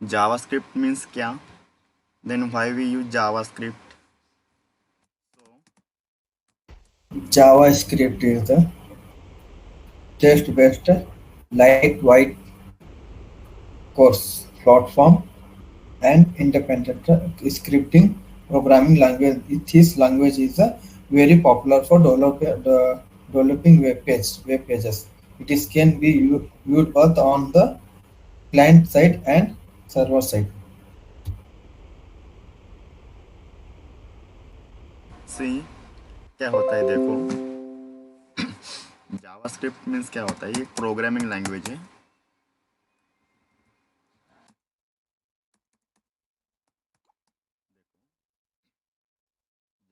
JavaScript means क्या, then why we use JavaScript. JavaScript is the text-based, lightweight course platform and independent scripting programming language. This language is very popular for developing web pages. It is can be used both on the client side and server side. सी क्या होता है देखो, JavaScript means क्या होता है, ये programming language है।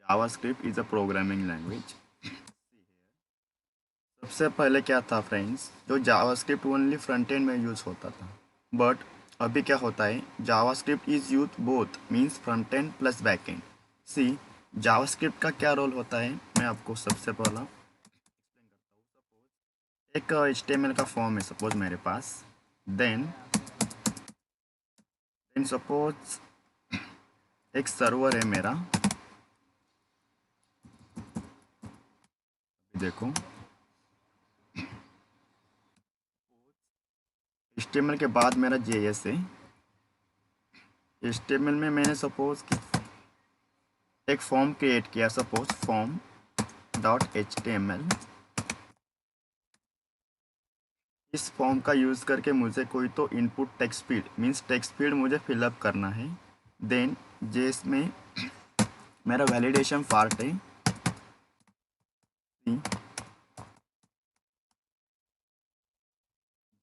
JavaScript is a programming language. सबसे पहले क्या था फ्रेंड्स, जो जावास्क्रिप्ट ओनली फ्रंट एंड में यूज होता था, बट अभी क्या होता है, JavaScript is use both means front end plus back end. See JavaScript का क्या रोल होता है, मैं आपको सबसे पहला एक HTML का फॉर्म है सपोज मेरे पास, देन सपोज एक सर्वर है मेरा, देखो HTML के बाद मेरा JS है। HTML में मैंने सपोज एक फॉर्म क्रिएट किया, सपोज फॉर्म डॉट HTML। इस फॉर्म का यूज़ करके मुझे कोई तो input text field means text field मुझे फिलअप करना है। देन जेएस में मेरा वैलिडेशन पार्ट है,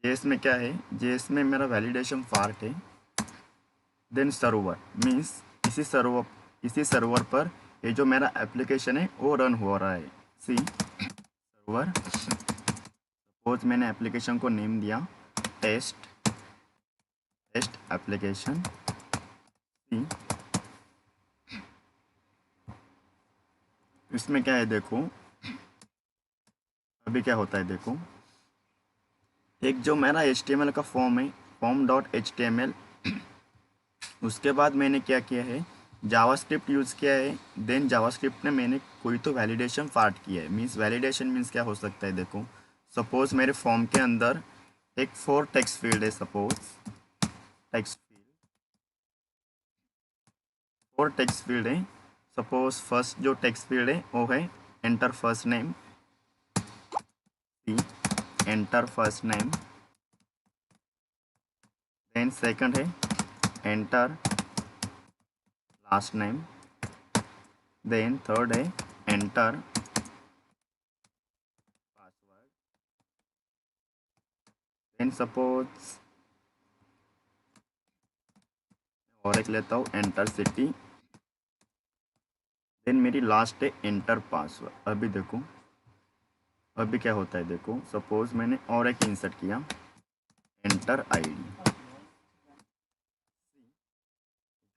जेएस में क्या है, जेएस में मेरा वैलिडेशन पार्ट है। देन सर्वर मीन्स इसी सर्वर पर ये जो मेरा एप्लीकेशन है वो रन हो रहा है। सी सर्वर, सपोज मैंने एप्लीकेशन को नेम दिया टेस्ट टेस्ट एप्लीकेशन। सी इसमें क्या है देखो, अभी क्या होता है देखो, एक जो मेरा HTML का फॉर्म है फॉर्म डॉट HTML, उसके बाद मैंने क्या किया है, जावास्क्रिप्ट यूज़ किया है। देन जावास्क्रिप्ट ने मैंने कोई तो वैलिडेशन पार्ट किया है। मीन्स वैलिडेशन मीन्स क्या हो सकता है देखो, सपोज मेरे फॉर्म के अंदर एक 4 टेक्स्ट फील्ड है, suppose text field 4 text field है। सपोज फर्स्ट जो टेक्स्ट फील्ड है वो है enter first name, enter first name. Then second है enter last name. Then third है एंटर पासवर्ड। देन सपोज और एक लेता हूँ एंटर सिटी। देन मेरी लास्ट है एंटर पासवर्ड। अभी देखो, अभी क्या होता है देखो, सपोज मैंने और एक इंसर्ट किया एंटर आईडी।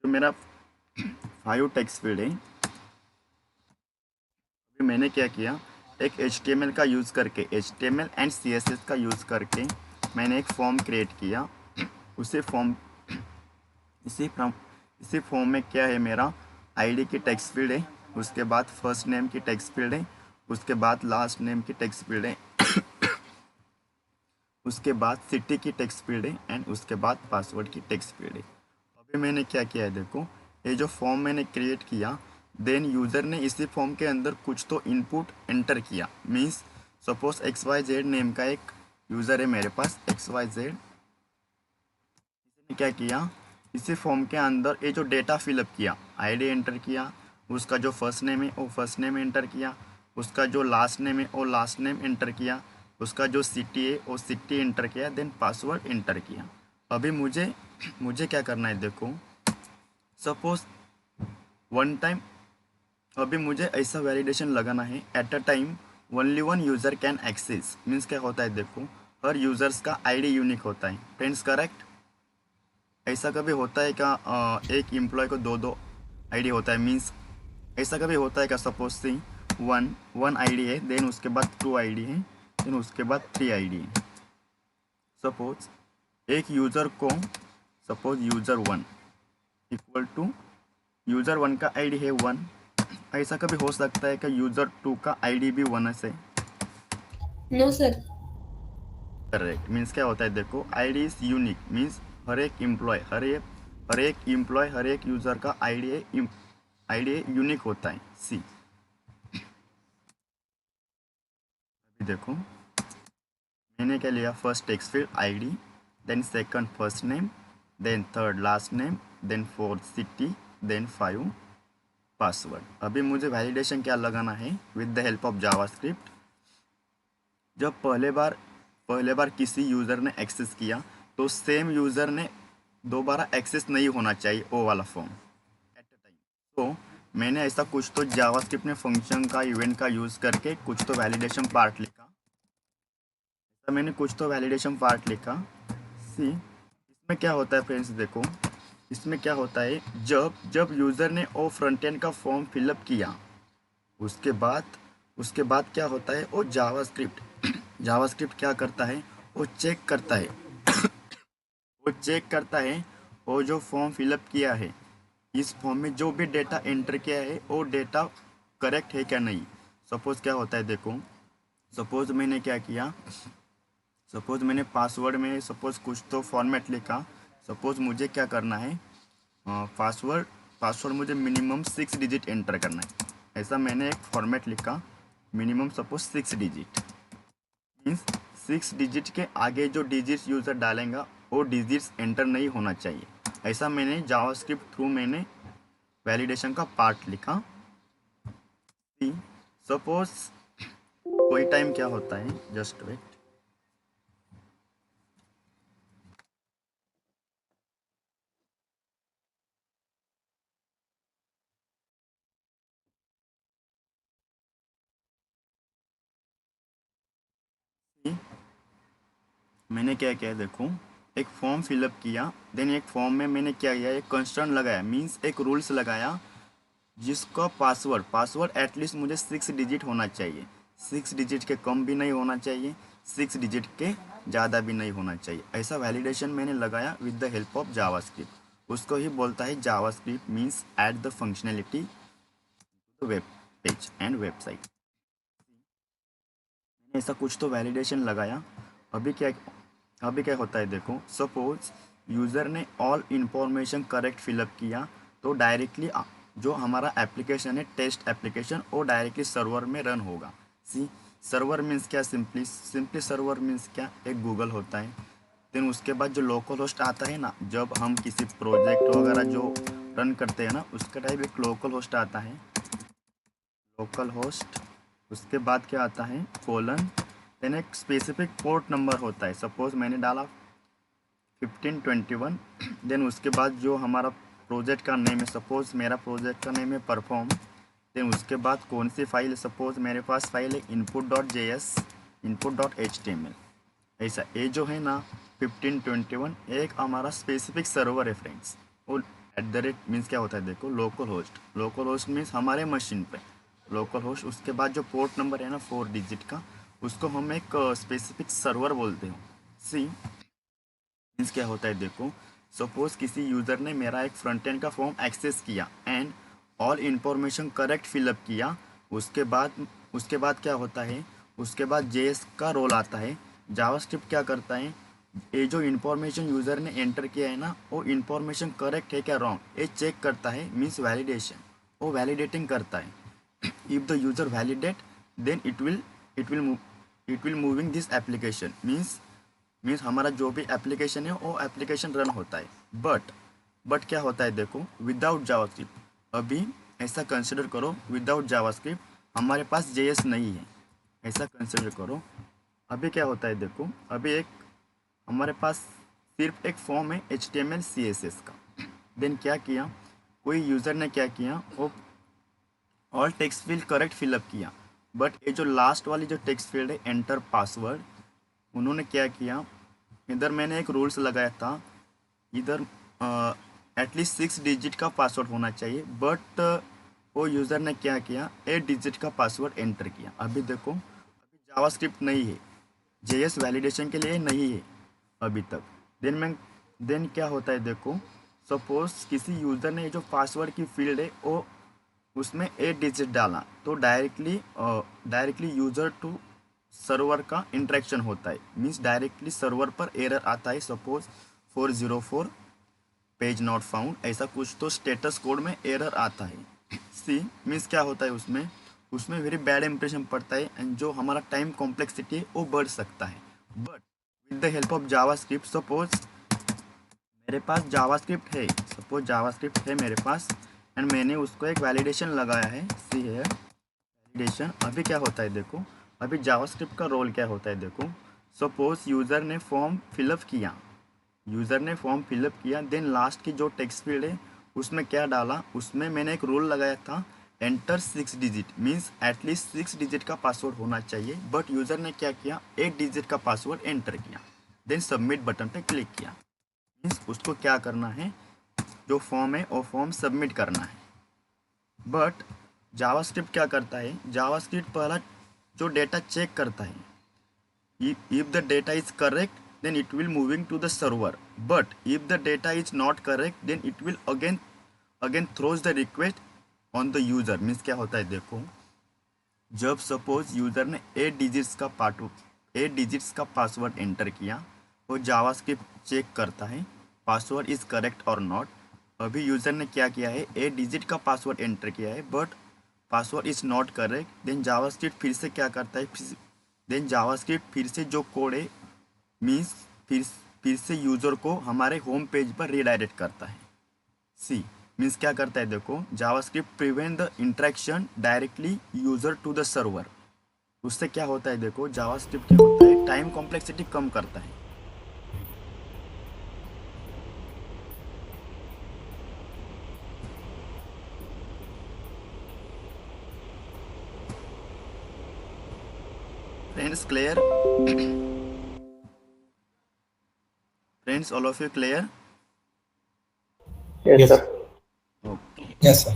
जो मेरा 5 टेक्स्ट फील्ड है, अभी मैंने क्या किया, एक HTML का यूज़ करके HTML एंड CSS का यूज़ करके मैंने एक फॉर्म क्रिएट किया। उसी फॉर्म इसी फ्रॉम इसी फॉर्म में क्या है, मेरा आईडी की टेक्स्ट फील्ड है, उसके बाद फर्स्ट नेम की टेक्स्ट फील्ड है, उसके बाद लास्ट नेम की टेक्स्ट फील्ड है, उसके बाद सिटी की टेक्स्ट फील्ड है एंड उसके बाद पासवर्ड की टेक्स्ट फील्ड है। अभी मैंने क्या किया है देखो, ये जो फॉर्म मैंने क्रिएट किया, देन यूज़र ने इसी फॉर्म के अंदर कुछ तो इनपुट एंटर किया। मीन्स सपोज XYZ नेम का एक यूज़र है मेरे पास XYZ, इसने क्या किया, इसी फॉर्म के अंदर ये जो डेटा फिलअप किया, आईडी एंटर किया, उसका जो फर्स्ट नेम है वो फर्स्ट नेम एंटर किया, उसका जो लास्ट नेम है वो लास्ट नेम एंटर किया, उसका जो सिटी है वो सिटी एंटर किया, देन पासवर्ड एंटर किया। अभी मुझे मुझे क्या करना है देखो, सपोज वन टाइम, अभी मुझे ऐसा वैलिडेशन लगाना है at a time only one user can access. Means क्या होता है देखो, हर यूज़र्स का आईडी यूनिक होता है फ्रेंड्स, करेक्ट। ऐसा कभी होता है क्या, एक एम्प्लॉय को दो दो आईडी होता है, मीन्स ऐसा कभी होता है क्या, suppose see one one ID है, देन उसके बाद 2 आईडी है, देन उसके बाद 3 आईडी है। सपोज एक यूज़र को सपोज यूज़र1 इक्वल टू यूज़र1 का आईडी है 1। ऐसा कभी हो सकता है कि यूज़र2 का आईडी भी 1 है? No sir. करेक्ट। मीन्स क्या होता है देखो, आईडी इज यूनिक मीन्स हर एक एम्प्लॉय हर एक यूज़र का आईडी यूनिक होता है। सी अभी देखो, मैंने क्या लिया, first text field ID, then second first name, then third last name, then fourth city, then 5 password. अभी मुझे वैलिडेशन क्या लगाना है with the help of JavaScript. जब पहले बार किसी यूज़र ने एक्सेस किया तो सेम यूज़र ने दोबारा एक्सेस नहीं होना चाहिए वो वाला फॉर्म एट अ टाइम। तो मैंने ऐसा कुछ तो जावास्क्रिप्ट में फंक्शन का इवेंट का यूज़ करके कुछ तो वैलिडेशन पार्ट लिखा। सी इसमें क्या होता है फ्रेंड्स, देखो इसमें क्या होता है, जब यूज़र ने वो फ्रंट एंड का फॉर्म फिलअप किया उसके बाद क्या होता है, वो जावास्क्रिप्ट क्या करता है, वो चेक करता है वो जो फॉर्म फिलअप किया है, इस फॉर्म में जो भी डेटा एंटर किया है वो डेटा करेक्ट है क्या नहीं। सपोज क्या होता है देखो, सपोज मैंने क्या किया, सपोज मैंने पासवर्ड में सपोज कुछ तो फॉर्मेट लिखा। सपोज मुझे क्या करना है, पासवर्ड मुझे मिनिमम 6 डिजिट एंटर करना है। ऐसा मैंने एक फॉर्मेट लिखा, minimum suppose 6 digit means 6 digit के आगे जो डिजिट्स यूज़र डालेगा वो डिजिट्स एंटर नहीं होना चाहिए। ऐसा मैंने जावास्क्रिप्ट थ्रू मैंने वैलिडेशन का पार्ट लिखा। सपोज कोई टाइम क्या होता है, जस्ट वेट, मैंने क्या किया देखो, एक फॉर्म फिलअप किया, देन एक फॉर्म में मैंने क्या किया, एक कंस्ट्रेंट लगाया मीन्स एक रूल्स लगाया जिसका पासवर्ड एटलीस्ट मुझे 6 डिजिट होना चाहिए। 6 डिजिट के कम भी नहीं होना चाहिए, 6 डिजिट के ज़्यादा भी नहीं होना चाहिए। ऐसा वैलिडेशन मैंने लगाया with the help of JavaScript. उसको ही बोलता है JavaScript means add the functionality to web page and website. मैंने ऐसा कुछ तो वैलिडेशन लगाया। अभी क्या होता है देखो, सपोज यूज़र ने ऑल इंफॉर्मेशन करेक्ट फिलअप किया तो डायरेक्टली जो हमारा एप्लीकेशन है टेस्ट एप्लीकेशन वो डायरेक्टली सर्वर में रन होगा। सी सर्वर मीन्स क्या, सिंपली सर्वर मीन्स क्या, एक गूगल होता है। देन उसके बाद जो लोकल होस्ट आता है ना, जब हम किसी प्रोजेक्ट वगैरह जो रन करते हैं ना उसका टाइप एक लोकल होस्ट आता है, लोकल होस्ट। उसके बाद क्या आता है, कोलन, देन एक स्पेसिफिक पोर्ट नंबर होता है। सपोज मैंने डाला 1521, देन उसके बाद जो हमारा प्रोजेक्ट का नेम है, सपोज मेरा प्रोजेक्ट का नेम है परफॉर्म, देन उसके बाद कौन सी फाइल, सपोज मेरे पास फाइल है input.js, input.html। ऐसा ये जो है ना 1521 एक हमारा स्पेसिफिक सर्वर है फ्रेंड्स। और @ मीन्स क्या होता है देखो, लोकल होस्ट मीन्स हमारे मशीन पे लोकल होस्ट। उसके बाद जो पोर्ट नंबर है ना 4 डिजिट का, उसको हम एक स्पेसिफिक सर्वर बोलते हैं। सी मीन्स क्या होता है देखो, सपोज किसी यूज़र ने मेरा एक फ्रंट एंड का फॉर्म एक्सेस किया and all information correct fill up किया। उसके बाद क्या होता है, उसके बाद जेएस का रोल आता है। जावास्क्रिप्ट क्या करता है, ये जो इन्फॉर्मेशन यूज़र ने एंटर किया है ना वो इन्फॉर्मेशन करेक्ट है क्या रॉन्ग ये चेक करता है, मीन्स वैलिडेशन, वो वैलिडेटिंग करता है। If the user validate then it will moving this application means हमारा जो भी एप्लीकेशन है वो एप्लीकेशन रन होता है। बट क्या होता है देखो, विदाउट जावास्क्रिप्ट, अभी ऐसा कंसिडर करो विदाउट जावास्क्रिप्ट हमारे पास जेएस नहीं है, ऐसा कंसिडर करो। अभी क्या होता है देखो, अभी एक हमारे पास सिर्फ एक फॉर्म है HTML CSS का। देन क्या किया, कोई यूज़र ने क्या किया, वो all text field correct fill up किया, बट ये जो लास्ट वाली जो टेक्स्ट फील्ड है एंटर पासवर्ड, उन्होंने क्या किया, इधर मैंने एक रूल्स लगाया था, इधर एटलीस्ट 6 डिजिट का पासवर्ड होना चाहिए, बट वो यूज़र ने क्या किया 8 डिजिट का पासवर्ड एंटर किया। अभी देखो, अभी जावास्क्रिप्ट नहीं है, जेएस वैलिडेशन के लिए नहीं है अभी तक। देन क्या होता है देखो, सपोज किसी यूज़र ने ये जो पासवर्ड की फील्ड है वो उसमें 8 डिजिट डाला तो डायरेक्टली यूज़र टू सर्वर का इंटरेक्शन होता है, मीन्स डायरेक्टली सर्वर पर एरर आता है, सपोज 404 पेज नॉट फाउंड, ऐसा कुछ तो स्टेटस कोड में एरर आता है। सी मीन्स क्या होता है उसमें, उसमें वेरी बैड इंप्रेशन पड़ता है एंड जो हमारा टाइम कॉम्प्लेक्सिटी है वो बढ़ सकता है। But with the help of JavaScript, suppose मेरे पास जावास्क्रिप्ट है, सपोज जावास्क्रिप्ट है मेरे पास एंड मैंने उसको एक वैलिडेशन लगाया है, सी है वैलिडेशन। अभी क्या होता है देखो, अभी जावास्क्रिप्ट का रोल क्या होता है देखो, सपोज यूज़र ने फॉर्म फिलअप किया, देन लास्ट की जो टेक्स्ट फील्ड है उसमें क्या डाला, उसमें मैंने एक रूल लगाया था enter 6 digit, means at least 6 digit का पासवर्ड होना चाहिए। बट यूज़र ने क्या किया, 8 डिजिट का पासवर्ड एंटर किया, देन सबमिट बटन पे क्लिक किया। मीन्स उसको क्या करना है, जो फॉर्म है वो फॉर्म सबमिट करना है। बट जावास्क्रिप्ट क्या करता है, जावास्क्रिप्ट पहला जो डेटा चेक करता है, if the data is correct then it will moving to the server, but if the data is not correct then it will again throws the request on the user। Means क्या होता है देखो, जब suppose user ने 8 digits का password enter किया, वो JavaScript check करता है पासवर्ड इज़ करेक्ट और नॉट। अभी यूज़र ने क्या किया है, 8 डिजिट का पासवर्ड एंटर किया है but password is not correct, then JavaScript फिर से क्या करता है, देन जावास्क्रिप्ट फिर से जो कोड है, मीन्स फिर से यूज़र को हमारे होम पेज पर रीडायरेक्ट करता है। सी मीन्स क्या करता है देखो, JavaScript prevent the interaction directly user to the server. उससे क्या होता है देखो, जावास्क्रिप्ट क्या होता है, टाइम कॉम्प्लेक्सिटी कम करता है। Friends clear, friends all of you clear? Yes, Yes. sir. Okay Yes, sir.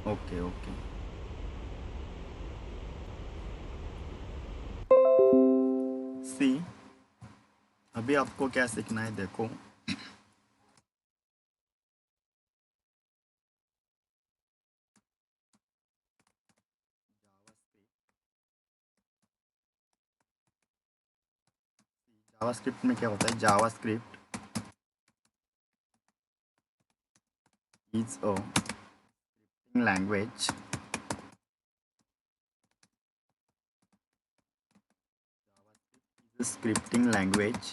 Okay okay. See अभी आपको क्या सीखना है देखो, जावास्क्रिप्ट में क्या होता है, JavaScript is a language, scripting language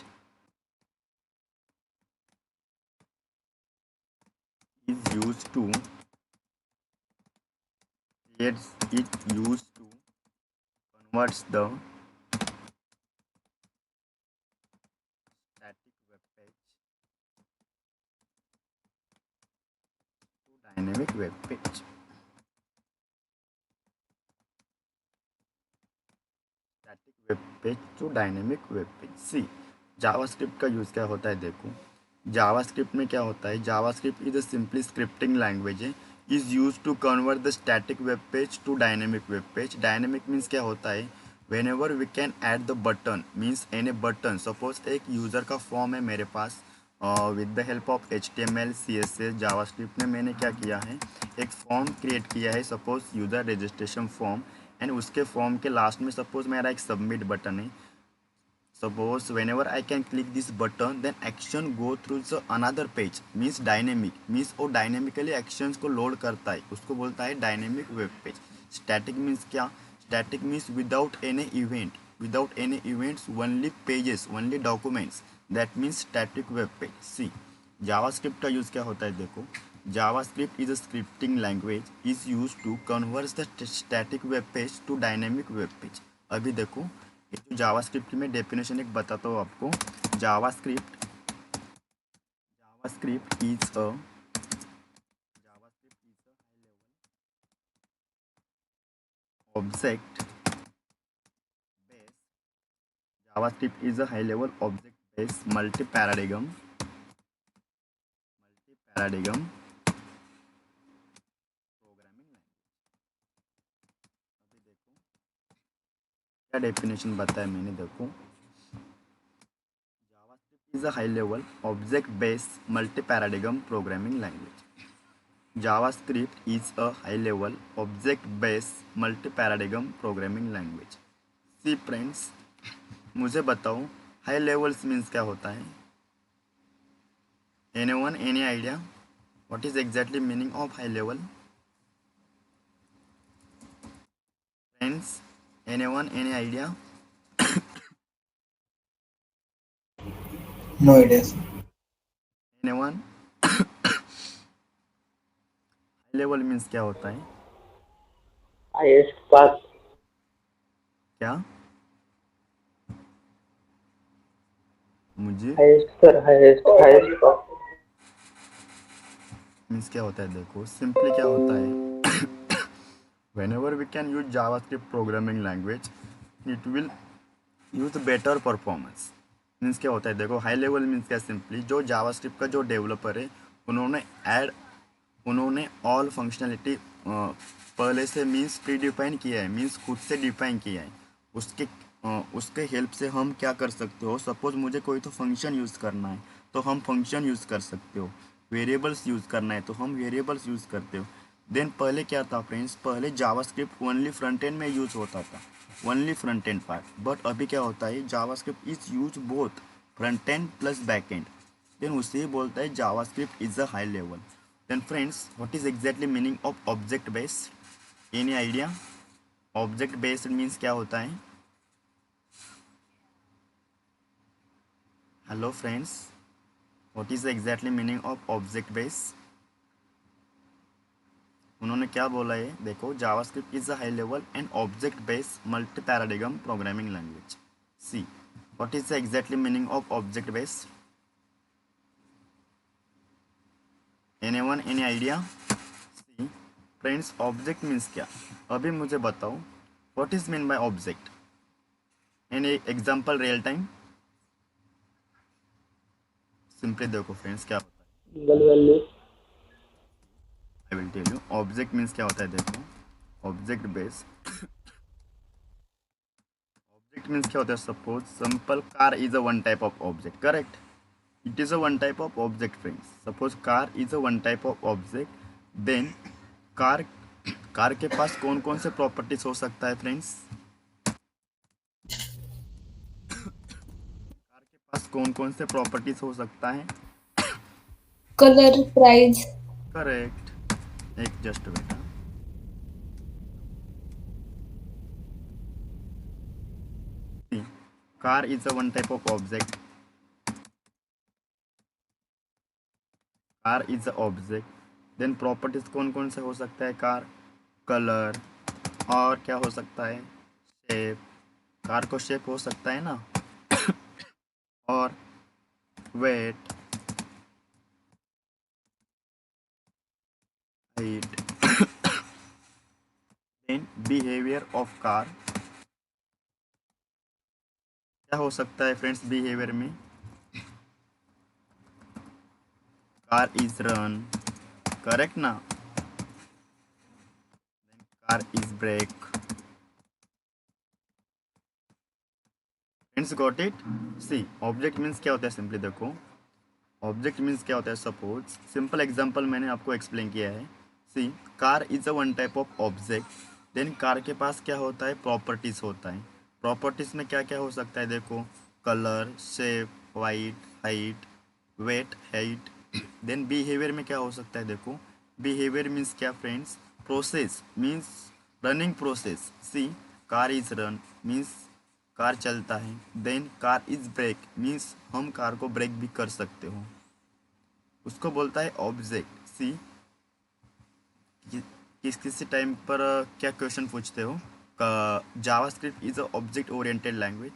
is used to create, it used to converts the static web page to dynamic web page। Static web page to dynamic web page. See JavaScript का use क्या होता है देखो, JavaScript में क्या होता है, JavaScript is a simply scripting language है, is use to convert the static web page to dynamic web page. Dynamic means क्या होता है, whenever we can add the button, means any button, suppose एक user का form है मेरे पास, with the help of HTML CSS JavaScript में मैंने क्या किया है, एक फॉर्म क्रिएट किया है, suppose user registration form, and उसके फॉर्म के लास्ट में सपोज मेरा एक सबमिट बटन है। Suppose whenever I can click this button then action go through the another page, means dynamic, means वो डायनेमिकली एक्शंस को लोड करता है, उसको बोलता है dynamic web page. Static means क्या, static means without any events only pages only documents, that means static web page. See JavaScript का use क्या होता है देखो, JavaScript is a scripting language is use to convert the static web page to dynamic web page. अभी देखो ये जो JavaScript की मैं डेफिनेशन एक बताता हूँ आपको, JavaScript JavaScript is a object based, JavaScript is a high level object based multi paradigm programming language. अभी देखो क्या डेफिनेशन बताया मैंने, देखो JavaScript is a high-level object-based multi-paradigm programming language. JavaScript is a high-level object-based multi-paradigm programming language. C friends, मुझे बताओ high levels means क्या होता है? Anyone any idea what is exactly meaning of high level? Friends, anyone any idea? No idea, sir. Anyone? High level means क्या होता है? Highest पास। क्या? मुझे हाईएस्ट सर, हाईएस्ट हाईएस्ट पास। मीन्स क्या होता है? देखो सिंपली क्या होता है, whenever we can use JavaScript programming language, it will use better performance. Means क्या होता है? देखो हाई लेवल मीन्स क्या, सिंपली जो जावास्क्रिप्ट का जो डेवलपर है उन्होंने ऑल फंक्शनलिटी पहले से मीन्स प्री डिफाइन किया है, मीन्स खुद से डिफाइन किया है। उसके हेल्प से हम क्या कर सकते हो, सपोज मुझे कोई तो फंक्शन यूज़ करना है तो हम फंक्शन यूज़ कर सकते हो, वेरिएबल्स यूज़ करना है तो हम वेरिएबल्स यूज़ करते हो। देन पहले क्या था फ्रेंड्स, पहले जावास्क्रिप्ट ओनली फ्रंट एंड में यूज़ होता था, only front end part, but अभी क्या होता है, JavaScript is use both front end plus back end. Then उसे ही बोलता है JavaScript is a high level. Then friends, what is exactly meaning of object based? Any idea? Object based means क्या होता है? Hello friends, what is exactly meaning of object based? उन्होंने क्या बोला है, देखो JavaScript is a high level and object based multi paradigm programming language. See, what is the exactly meaning of object based? Anyone any idea? See friends, object means क्या, अभी मुझे बताओ what is mean by object? Any example real time? Simply देखो friends क्या होता है, single value. I will tell you. Object means क्या होता है, देखो ऑब्जेक्ट बेस्ड, ऑब्जेक्ट मीन्स क्या होता है, suppose simple car is a one type of object, correct? It is a one type of object friends. Suppose car is a one type of object, then car car के पास कौन कौन से properties हो सकता है फ्रेंड्स? कार के पास कौन कौन से प्रॉपर्टीज हो सकता है? Colour, price. करेक्ट, एक जस्ट बेटा, car is a one type of object, car is a object, then properties कौन कौन से हो सकता है? कार, कलर, और क्या हो सकता है? शेप, कार को शेप हो सकता है ना, और weight, height, then behaviour of car, क्या हो सकता है फ्रेंड्स बिहेवियर में? कार इज रन, करेक्ट ना, car is brake. Friends got it? See, object means क्या होता है, सिंपली देखो ऑब्जेक्ट मीन्स क्या होता है, सपोज सिंपल एग्जांपल मैंने आपको एक्सप्लेन किया है। See, car is a one type of object, then car के पास क्या होता है? प्रॉपर्टीज होता है। प्रॉपर्टीज में क्या क्या हो सकता है, देखो colour, shape, white, height, weight, height. Then behaviour में क्या हो सकता है, देखो बिहेवियर मीन्स क्या friends? Process means running process. See, car is run means car चलता है, then car is brake means हम कार को ब्रेक भी कर सकते हो, उसको बोलता है ऑब्जेक्ट। सी, किसी टाइम पर क्या क्वेश्चन पूछते हो, JavaScript is a object oriented language,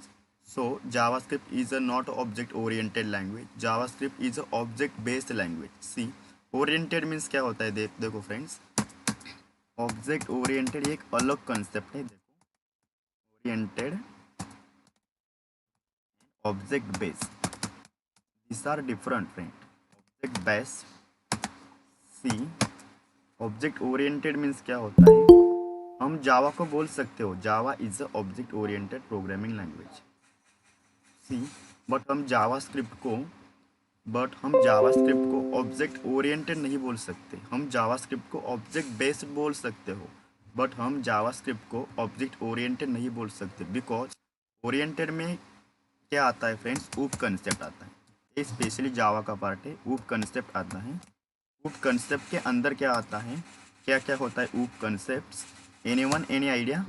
so JavaScript is a not object oriented language, JavaScript is a object based language. See, oriented means क्या होता है, देखो फ्रेंड्स, ऑब्जेक्ट ओरिएंटेड एक अलग कंसेप्ट है, देखो oriented, object based, these are different friend। Object based, see, object oriented means क्या होता है, हम जावा को बोल सकते हो Java is a object oriented programming language. See, but हम जावास्क्रिप्ट को ऑब्जेक्ट ओरिएंटेड नहीं बोल सकते। हम जावास्क्रिप्ट को ऑब्जेक्ट बेस्ड बोल सकते हो, बट हम जावास्क्रिप्ट को ऑब्जेक्ट ओरिएंटेड नहीं बोल सकते, बिकॉज ओरिएंटेड में क्या आता है फ्रेंड्स, ऊप कंसेप्ट आता है। ये स्पेशली जावा का पार्ट है, ऊप कंसेप्ट आता है। ऊप कंसेप्ट के अंदर क्या आता है, क्या क्या होता है OOP concepts? Anyone, any idea?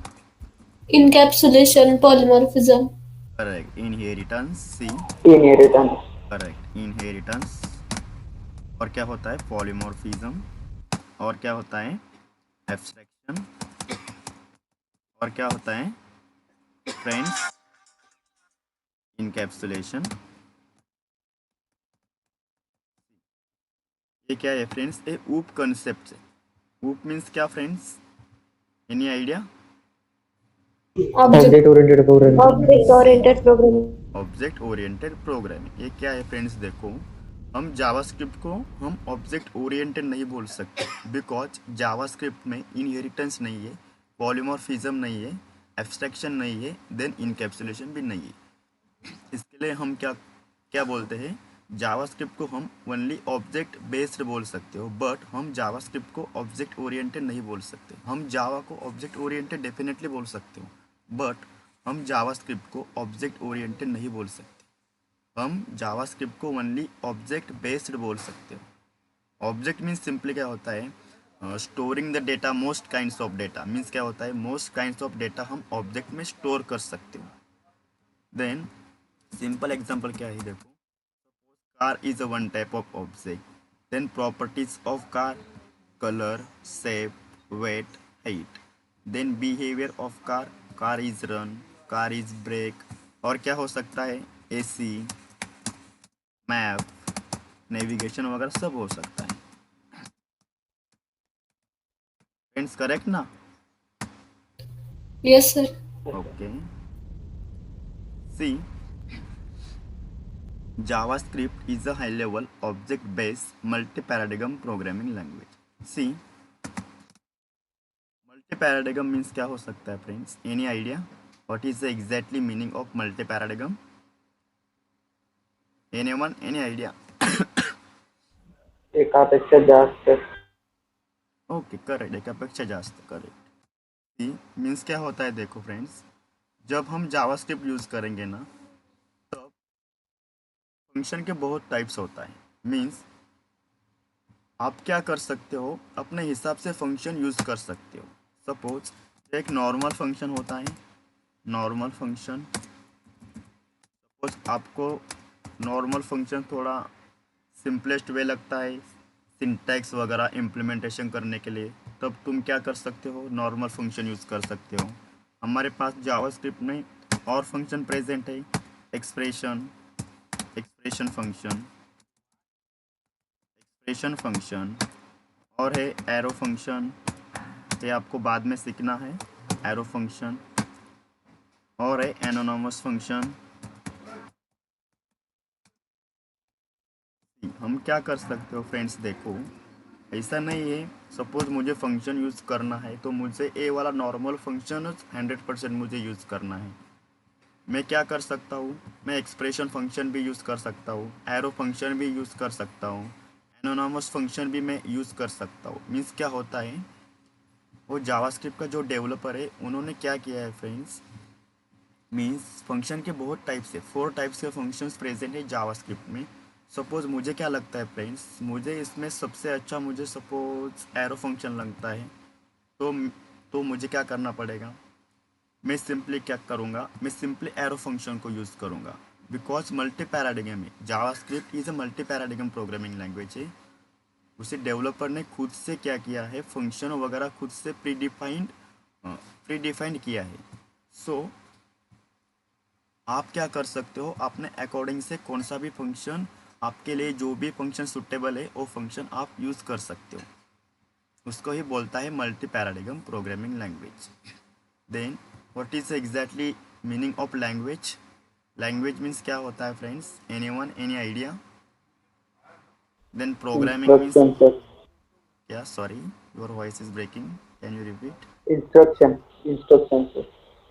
Encapsulation, polymorphism. Correct, inheritance, see, inheritance, correct, inheritance. और क्या होता है, पॉलीमॉर्फिज्म। और क्या होता है, एब्स्ट्रैक्शन। और क्या होता है फ्रेंड्स, इनकैप्सुलेशन। ये क्या है फ्रेंड्स, ये ऊप कंसेप्ट है। ऊप मीन्स क्या friends, any idea? Object oriented programming, oriented programming. Object oriented programming. ये क्या है फ्रेंड्स, देखो हम जावास्क्रिप्ट को हम ऑब्जेक्ट ओरिएंटेड नहीं बोल सकते, बिकॉज जावास्क्रिप्ट में इनहेरिटेंस नहीं है, पॉलीमॉर्फिज्म नहीं है, एब्स्ट्रैक्शन नहीं है, देन इनकैप्सुलेशन भी नहीं है। इसके लिए हम क्या क्या बोलते हैं, जावास्क्रिप्ट को हम ओनली ऑब्जेक्ट बेस्ड बोल सकते हो, बट हम जावास्क्रिप्ट को ऑब्जेक्ट ओरिएंटेड नहीं बोल सकते। हम जावा को ऑब्जेक्ट ओरिएंटेड डेफिनेटली बोल सकते हो, बट हम जावास्क्रिप्ट को ऑब्जेक्ट ओरिएंटेड नहीं बोल सकते। हम जावास्क्रिप्ट को ओनली ऑब्जेक्ट बेस्ड बोल सकते हो। ऑब्जेक्ट मीन्स सिंपली क्या होता है, storing the data, most kinds of data means क्या होता है, मोस्ट काइंड्स ऑफ डेटा हम ऑब्जेक्ट में स्टोर कर सकते हो। देन सिंपल एग्जांपल क्या है, देखो car is a one type of object, then properties of car, color, shape, weight, height, then behavior of car is run, car is brake। और क्या हो सकता है, एसी, मैप, नेविगेशन वगैरह सब हो सकता है। फ्रेंड्स करेक्ट ना? Yes, sir. Okay, see, JavaScript is a high-level object-based multi-paradigm programming language. See, multi-paradigm means क्या हो सकता है friends, any idea? What is the exactly meaning of multi-paradigm? Anyone, any idea? एकापेक्षा जास्त, ओके करेक्ट, एकापेक्षा जास्त, correct. C means क्या होता है, देखो फ्रेंड्स जब हम जावास्क्रिप्ट यूज़ करेंगे ना, तब फंक्शन के बहुत टाइप्स होता है। मीन्स आप क्या कर सकते हो, अपने हिसाब से फंक्शन यूज़ कर सकते हो। सपोज एक नॉर्मल फंक्शन होता है, नॉर्मल फंक्शन, सपोज आपको नॉर्मल फंक्शन थोड़ा सिंपलेस्ट वे लगता है सिंटैक्स वगैरह इम्प्लीमेंटेशन करने के लिए, तब तुम क्या कर सकते हो, नॉर्मल फंक्शन यूज़ कर सकते हो। हमारे पास जावास्क्रिप्ट में और फंक्शन प्रेजेंट है, expression, expression function, expression function, और है एरो फंक्शन, ये आपको बाद में सीखना है, एरो फंक्शन, और है एनोनमस फंक्शन। हम क्या कर सकते हो फ्रेंड्स, देखो ऐसा नहीं है सपोज मुझे फंक्शन यूज़ करना है तो मुझे ए वाला नॉर्मल फंक्शन 100% मुझे यूज़ करना है। मैं क्या कर सकता हूँ, मैं एक्सप्रेशन फंक्शन भी यूज़ कर सकता हूँ, एरो फंक्शन भी यूज़ कर सकता हूँ, एनोनमस फंक्शन भी मैं यूज़ कर सकता हूँ। मीन्स क्या होता है, वो जावास्क्रिप्ट का जो डेवलपर है उन्होंने क्या किया है फ्रेंड्स, मीन्स फंक्शन के बहुत टाइप्स है, 4 टाइप्स के फंक्शंस प्रेजेंट है जावास्क्रिप्ट में। सपोज मुझे क्या लगता है फ्रेंड्स, मुझे इसमें सबसे अच्छा मुझे सपोज एरो फंक्शन लगता है, तो मुझे क्या करना पड़ेगा, मैं सिंपली क्या करूँगा, मैं सिंपली एरो फंक्शन को यूज़ करूँगा, बिकॉज मल्टी पैराडिगम है। JavaScript is a multi paradigm programming language है। उसे डेवलपर ने खुद से क्या किया है, फंक्शन वगैरह खुद से प्री डिफाइंड किया है। सो आप क्या कर सकते हो, अपने अकॉर्डिंग से कौन सा भी फंक्शन आपके लिए, जो भी फंक्शन सुटेबल है वो फंक्शन आप यूज़ कर सकते हो। उसको ही बोलता है multi paradigm programming language. Then what is exactly meaning of language? Language means क्या होता है friends, anyone, any idea? Then programming means instruction, sir, क्या, sorry your voice is breaking, can you repeat? instruction, sir,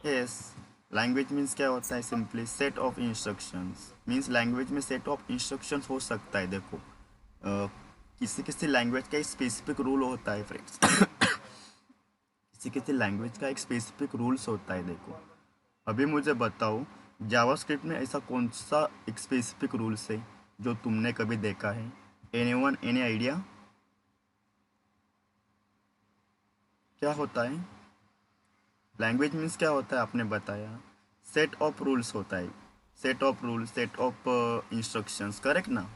yes, language means क्या होता है? Simply set of instructions. Means language में set of instructions हो सकता है। देखो किसी किसी लैंग्वेज का एक स्पेसिफिक रूल होता है फ्रेंड्स। किसी किसी लैंग्वेज का एक स्पेसिफिक रूल्स होता है। देखो अभी मुझे बताओ जावास्क्रिप्ट में ऐसा कौन सा एक स्पेसिफिक रूल्स है जो तुमने कभी देखा है? एनीवन, एनी आइडिया क्या होता है? लैंग्वेज मीन्स क्या होता है आपने बताया? सेट ऑफ रूल्स होता है। Set of rules, set of instructions, correct ना?